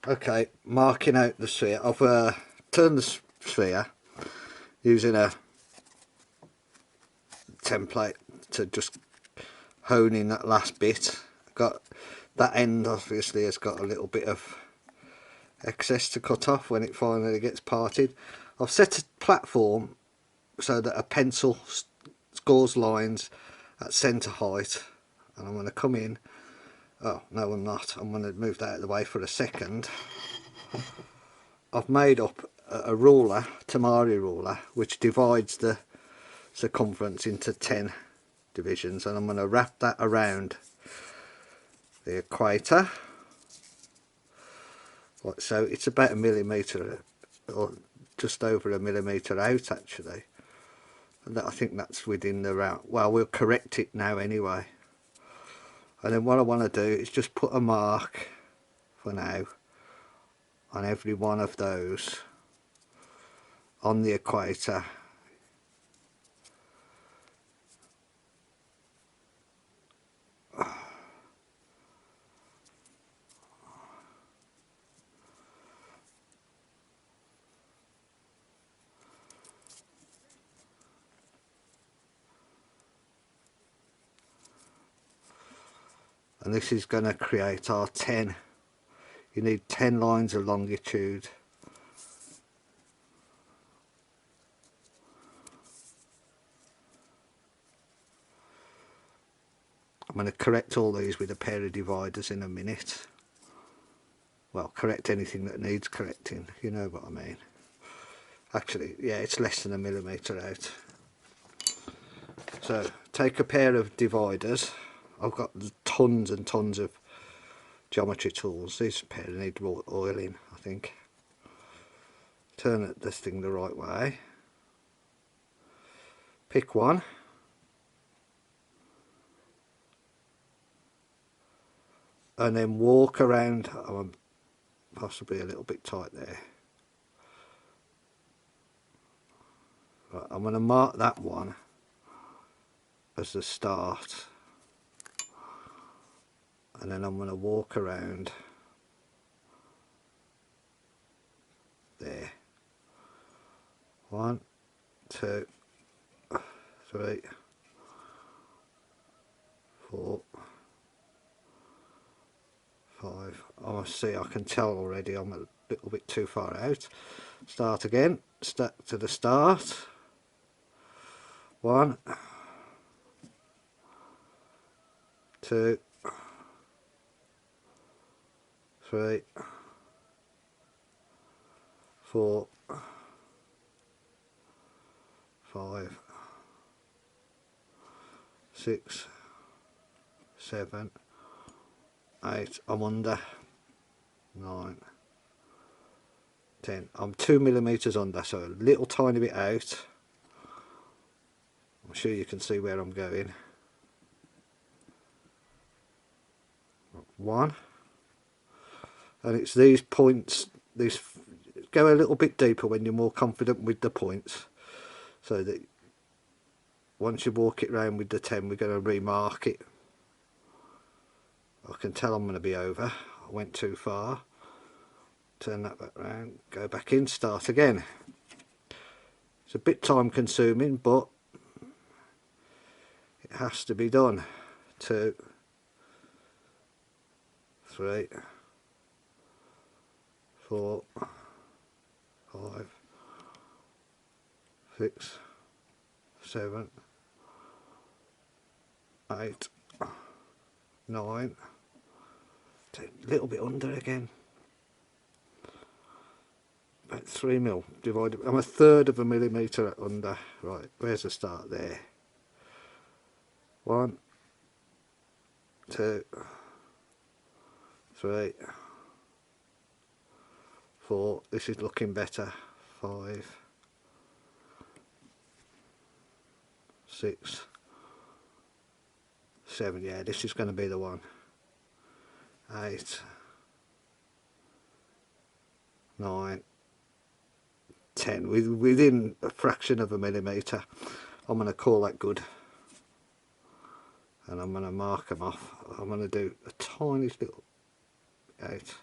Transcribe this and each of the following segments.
Okay, marking out the sphere. I've turned the sphere using a template to just hone in that last bit. Got that end obviously has got a little bit of excess to cut off when it finally gets parted. I've set a platform so that a pencil scores lines at centre height, and I'm going to come in. Oh no, I'm not. I'm going to move that out of the way for a second. I've made up a ruler, Tamari ruler, which divides the circumference into 10 divisions, and I'm going to wrap that around the equator like so. It's about 1 millimetre or just over 1 millimetre out actually, and I think that's within the round. Well, we'll correct it now anyway. And then what I want to do is just put a mark for now on every one of those on the equator. And this is going to create our 10. You need 10 lines of longitude. I'm going to correct all these with a pair of dividers in a minute. Well, correct anything that needs correcting, you know what I mean. Actually, yeah, it's less than 1 millimetre out. So take a pair of dividers. I've got tons and tons of geometry tools. These pair need oiling, I think. Turn this thing the right way. Pick one. And then walk around. I'm possibly a little bit tight there. Right, I'm going to mark that one as the start, and then I'm going to walk around there. 1, 2, 3, 4, 5. I must see, I can tell already I'm a little bit too far out. Start again, start to the start. 1, 2, 3, 4, 5, 6, 7, 8. I'm under. 9, 10. I'm 2 millimeters under, so a little tiny bit out. I'm sure you can see where I'm going. 1, and it's these points. These go a little bit deeper when you're more confident with the points, so that once you walk it round with the 10, we're going to remark it. I can tell I'm going to be over. I went too far. Turn that back round, go back in, start again. It's a bit time consuming, but it has to be done. 2, 3, 4, 5, 6, 7, 8, 9, 10. A little bit under again. About 3 mil divided. I'm 1/3 of a millimetre under. Right, where's the start there? 1, 2, 3, 4. This is looking better. 5, 6, 7. Yeah, this is going to be the one. 8, 9, 10. Within a fraction of a millimetre. I'm going to call that good, and I'm going to mark them off. I'm going to do a tiny little 8,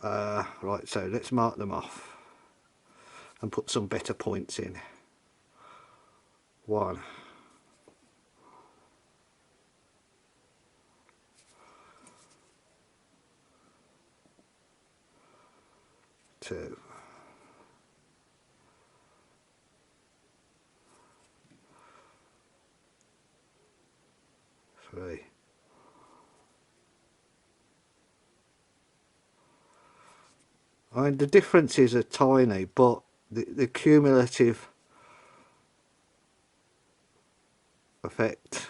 Right, so let's mark them off and put some better points in. 1, 2, 3, 4. I mean, the differences are tiny, but the cumulative effect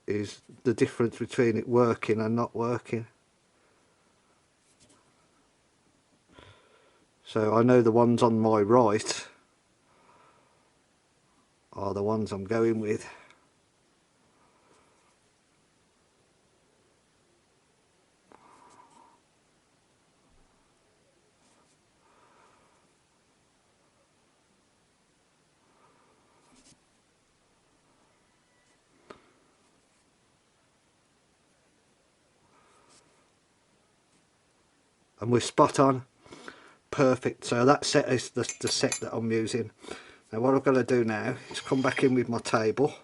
is the difference between it working and not working. So I know the ones on my right are the ones I'm going with. And we're spot on. Perfect. So that set is the set that I'm using. Now what I've got to do now is come back in with my table,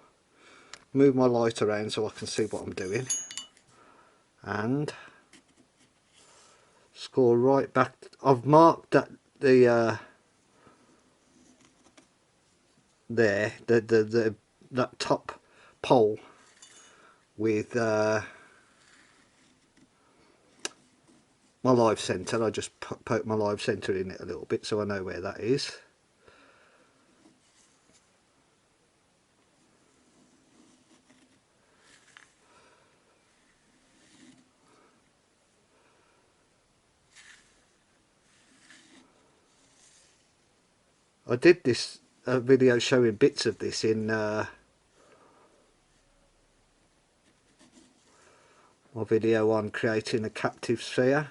move my light around so I can see what I'm doing, and score right back. I've marked that the that top pole with my live centre. I just poke my live centre in it a little bit so I know where that is. I did this video showing bits of this in my video on creating a captive sphere,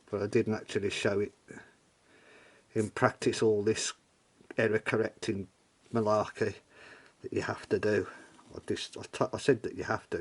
but I didn't actually show it in practice, all this error correcting malarkey that you have to do. I said that you have to.